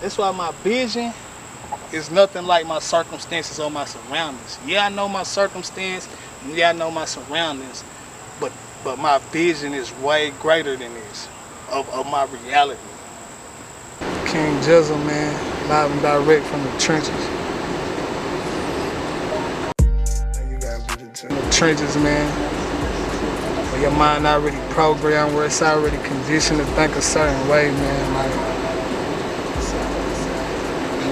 That's why my vision is nothing like my circumstances or my surroundings. Yeah, I know my circumstance, and yeah, I know my surroundings, but my vision is way greater than this, of my reality. King Jizzl, man, live and direct from the trenches. You gotta be the trenches, man. Where your mind already programmed, where it's already conditioned to think a certain way, man. Like,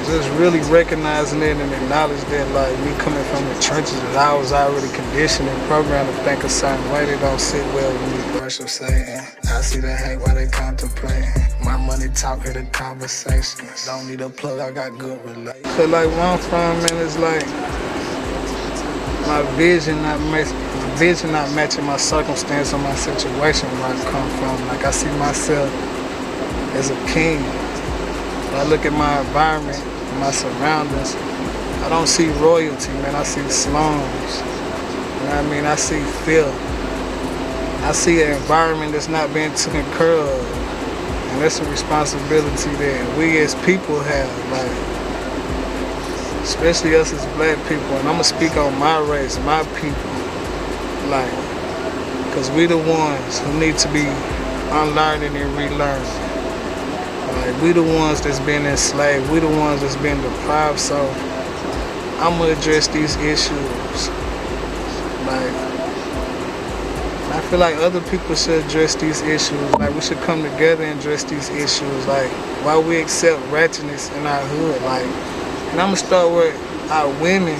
just really recognizing it and acknowledge that, like, me coming from the trenches, that I was already conditioned and programmed to think a certain way. They don't sit well with me. Commercial saying, I see the hate while they contemplate. My money talk, hear the conversations. Don't need a plug, I got good relations. So like where I'm from, man, it's like my vision not matching my circumstance or my situation where I come from. Like I see myself as a king. When I look at my environment, my surroundings, I don't see royalty, man. I see slums. You know what I mean? I see filth. I see an environment that's not being taken care of. And that's a responsibility that we as people have, like, especially us as black people. And I'm gonna speak on my race, my people, like, because we the ones who need to be unlearning and relearning. Like, we the ones that's been enslaved, we the ones that's been deprived, so I'm gonna address these issues. Like, I feel like other people should address these issues. Like, we should come together and address these issues. Like, why we accept ratchetness in our hood. Like, and I'm gonna start with our women,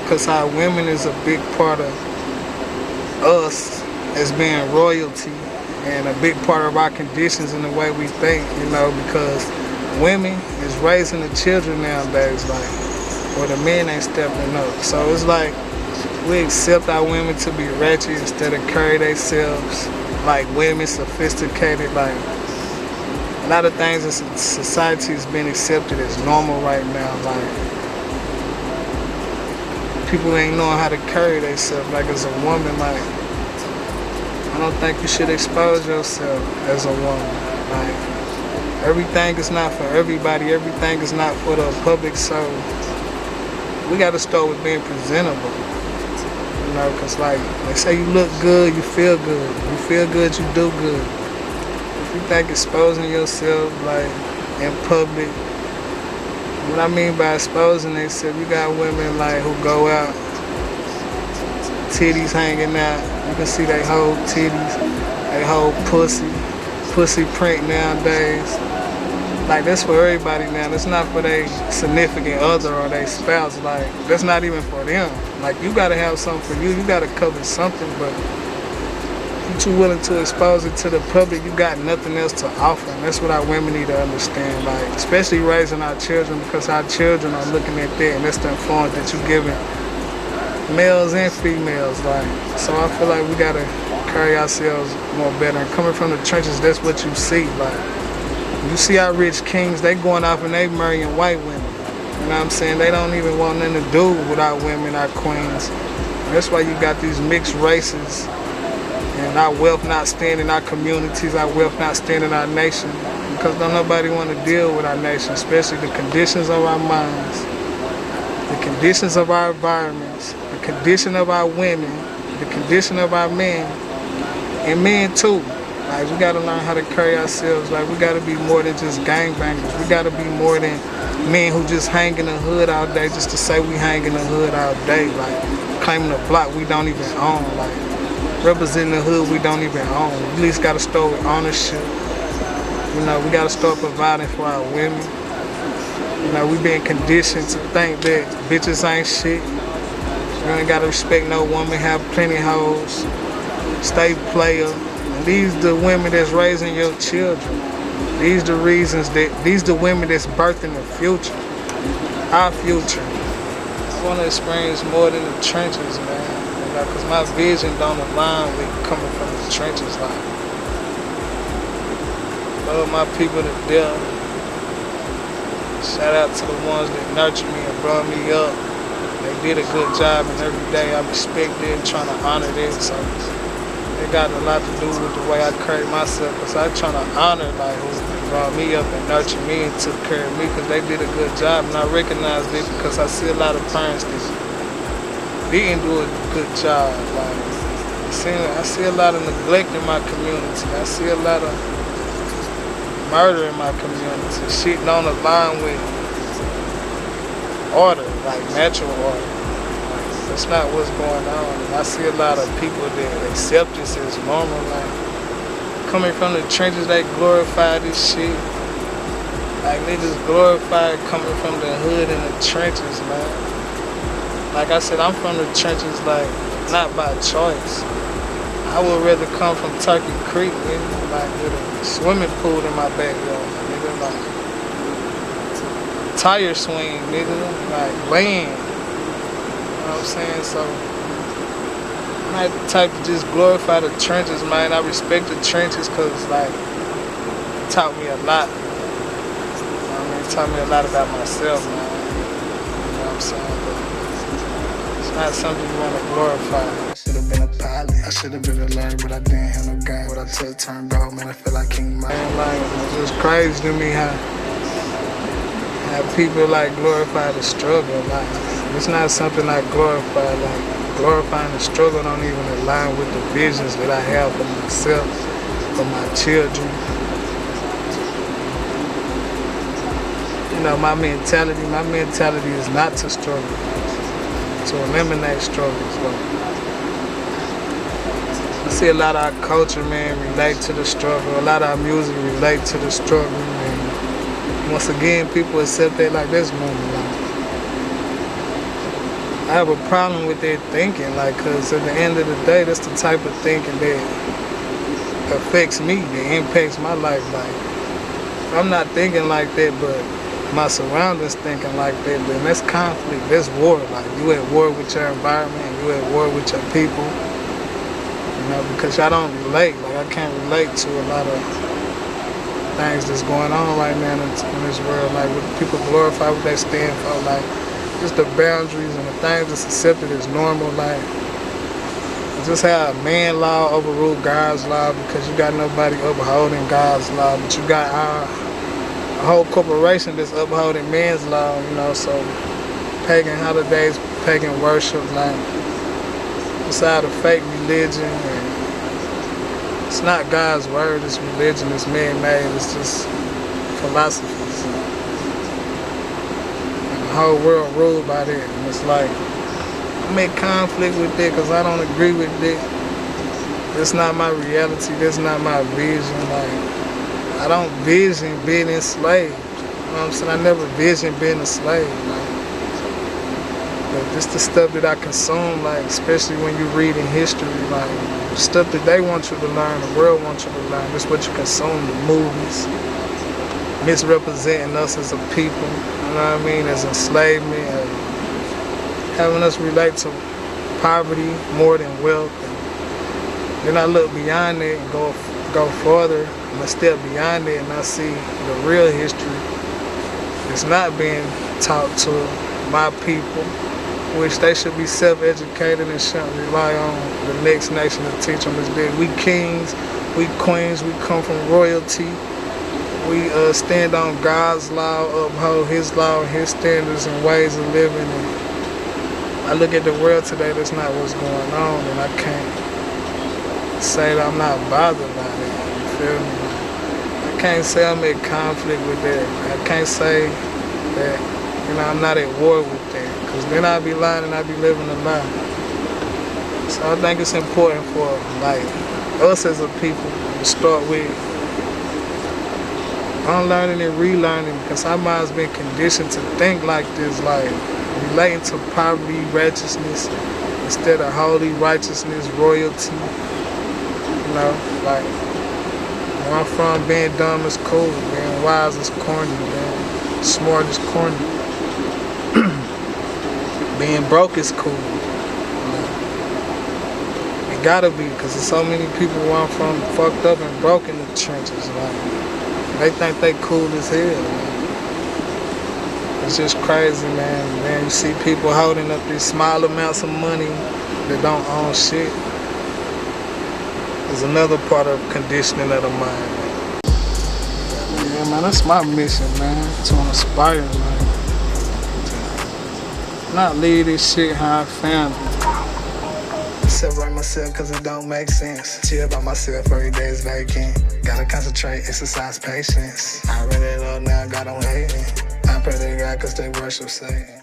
because our women is a big part of us as being royalty. And a big part of our conditions in the way we think, you know, because women is raising the children nowadays, like, where the men ain't stepping up. So it's like we accept our women to be ratchet instead of carry themselves like women, sophisticated. Like, a lot of things in society is being accepted as normal right now. Like, people ain't knowing how to carry themselves like as a woman. Like, I don't think you should expose yourself as a woman. Like, everything is not for everybody. Everything is not for the public. So we got to start with being presentable. You know, because like they say, you look good, you feel good. You feel good, you do good. If you think exposing yourself like in public, what I mean by exposing themselves, you got women like who go out, titties hanging out. You can see they whole titties, they whole pussy print nowadays. Like, that's for everybody now. That's not for their significant other or their spouse. Like, that's not even for them. Like, you gotta have something for you. You gotta cover something, but if you're too willing to expose it to the public, you got nothing else to offer. And that's what our women need to understand. Like, especially raising our children, because our children are looking at that, and that's the influence that you're giving males and females. Like, so I feel like we gotta carry ourselves more better. And coming from the trenches, that's what you see. Like, you see our rich kings, they going off and they marrying white women. You know what I'm saying? They don't even want nothing to do with our women, our queens. And that's why you got these mixed races, and our wealth not staying in our communities, our wealth not staying in our nation, because don't nobody want to deal with our nation, especially the conditions of our minds, the conditions of our environments, the condition of our women, the condition of our men, and men too. Like, we gotta learn how to carry ourselves. Like, we gotta be more than just gangbangers. We gotta be more than men who just hang in the hood all day just to say we hang in the hood all day. Like, claiming a block we don't even own. Like, representing the hood we don't even own. We at least gotta start with ownership. You know, we gotta start providing for our women. You know, we been conditioned to think that bitches ain't shit. You ain't gotta respect no woman, have plenty hoes, stay player. And these the women that's raising your children. These the women that's birthing the future, our future. I wanna experience more than the trenches, man. You know, cause my vision don't align with coming from the trenches. Like, love my people to death. Shout out to the ones that nurtured me and brought me up. They did a good job, and every day I respect it, trying to honor it. So it got a lot to do with the way I carry myself, because I'm trying to honor like who brought me up and nurtured me and took care of me because they did a good job. And I recognize this because I see a lot of parents that didn't do a good job. Like, I see a lot of neglect in my community. I see a lot of murder in my community. Shit don't align with order, like natural order. Like, that's not what's going on. And I see a lot of people that accept this as normal. Like, coming from the trenches, they glorify this shit. Like, niggas glorify coming from the hood and the trenches, man. Like I said, I'm from the trenches, like, not by choice. I would rather come from Turkey Creek, nigga, like with a swimming pool in my backyard, nigga, like tire swing, nigga, like land. You know what I'm saying? So I'm not the type to just glorify the trenches, man. I respect the trenches because, like, it taught me a lot. You know what I mean? It taught me a lot about myself, man. You know what I'm saying? Not something you want to glorify. I should have been a pilot, I should have been a lawyer, but I didn't have no gun. What I took turned out, man, I feel like King Mike. It's just crazy to me how people like glorify the struggle. Like, it's not something I glorify. Like, glorifying the struggle don't even align with the visions that I have for myself, for my children. You know, my mentality is not to struggle, to eliminate struggles. But I see a lot of our culture, man, relate to the struggle. A lot of our music relate to the struggle. And once again, people accept that like this moment. Like, I have a problem with their thinking, like, cause at the end of the day, that's the type of thinking that affects me, that impacts my life. Like, if I'm not thinking like that, but my surroundings thinking like that, then that's conflict, that's war. Like, you at war with your environment, you at war with your people. You know, because I don't relate. Like, I can't relate to a lot of things that's going on right now in this world. Like, what people glorify, what they stand for, like, just the boundaries and the things that's accepted as normal. Like, just how a man law overrule God's law because you got nobody upholding God's law, but you got a whole corporation that's upholding man's law, you know. So pagan holidays, pagan worship, like, beside a fake religion, and it's not God's word, it's religion, it's man-made, it's just philosophies. And the whole world ruled by that, and it's like, I'm in conflict with that because I don't agree with that. That's not my reality, that's not my vision. Like, I don't vision being enslaved. You know what I'm saying? I never visioned being a slave. Like, but this the stuff that I consume, like, especially when you read in history, like, stuff that they want you to learn, the world wants you to learn. That's what you consume, the movies, misrepresenting us as a people, you know what I mean, as enslavement, having us relate to poverty more than wealth. And then I look beyond that and go further, and a step beyond it, and I see the real history that's not being taught to my people, which they should be self-educated and shouldn't rely on the next nation to teach them. Is that we kings, we queens, we come from royalty, we stand on God's law, uphold His law, His standards and ways of living. And I look at the world today, that's not what's going on, and I can't say that I'm not bothered by it. You feel me? I can't say I'm in conflict with that. I can't say that, you know, I'm not at war with that, because then I'd be lying and I'd be living a lie. So I think it's important for, like, us as a people to start with unlearning and relearning, because our mind's been conditioned to think like this, like relating to poverty, righteousness, instead of holy righteousness, royalty. You know, like, where I'm from, being dumb is cool, being wise is corny, being smart is corny. Being broke is cool. You know? It gotta be, because there's so many people where I'm from fucked up and broke in the trenches. Like, they think they cool as hell, man. It's just crazy, man. Man, you see people holding up these small amounts of money that don't own shit. It's another part of conditioning of the mind. Man, man, that's my mission, man, to inspire, like, not leave this shit how I found it. Separate myself cause it don't make sense. Chill by myself every day is vacant. Gotta concentrate, exercise patience. I read it up now, God I'm hating. I pray to God cause they worship Satan.